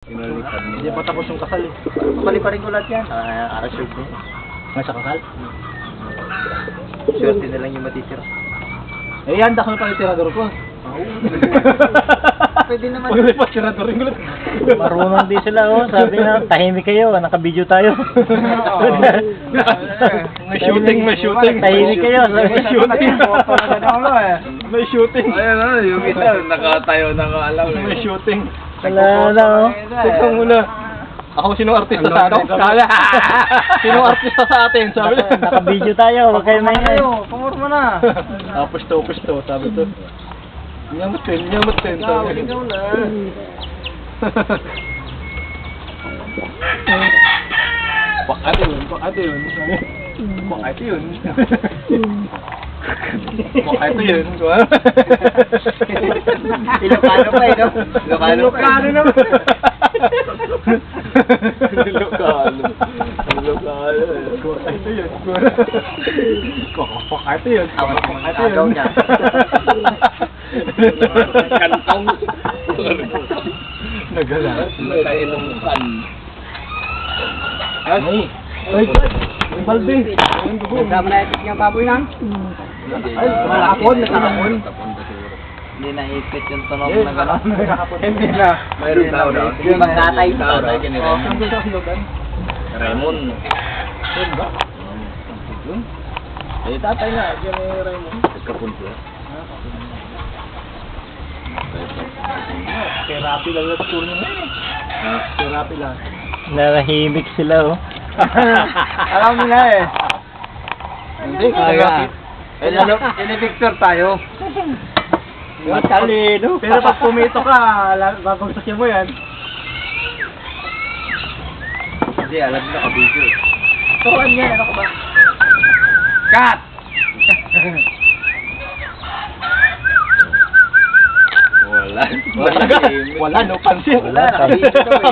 Hindi pa tapos yung kasal eh. Paliparin ko lahat yan. Arashoot mo. Nasa kasal? Swerte na lang yung matitira. Eh yan, dako na pala yung tirador ko. Pwede naman. Pag pa tirador yung gulat. Marunong din sila, oh. Sabi nga, tahimik kayo, naka-video tayo. May shooting, may shooting. Tahimik kayo. May shooting. May shooting. Ayan na, yung isa nakatayo na nga alam. May shooting. Wala na, oh. Tignan mo na. Ako sinong artista sa atin? Sinong artista sa atin? Sabi niya. Naka-video tayo, huwag kayo maingay. Pumurma na. Pusto, sabi to. Nyamatin, sabi. Ikaw na. Bakate yun. Bakate yun. Ilocano pa eh, no? Ilocano naman. Bakate yun. Agaw niya. Kantong. Nagala. Nakainom kan. Ay, balde. Nagkamalayatik niya baboy lang. Ay, malakapon. Hindi naipit yung tunog na gano'n. Hindi na. Mayroon daw daw. Yung magkatay. Tatay ka ni Raymond. Saan sa silogan? Raymond. Yun ba? Eh, tatay na. Diyan may Raymond. Kapunto. Therapy lang yung tour nyo eh. Therapy lang. Narahimik sila, oh. Alam mo na eh. Hindi, kaya. Eh, lalo, ini-picture tayo. Matalino. Pero pag pumito ka, babagsakin mo yan. Hindi, alam mo naka-video eh. Turuan niya, ano ka ba? Cut! Wala. Wala, no pansin. Wala, naka-video daw eh.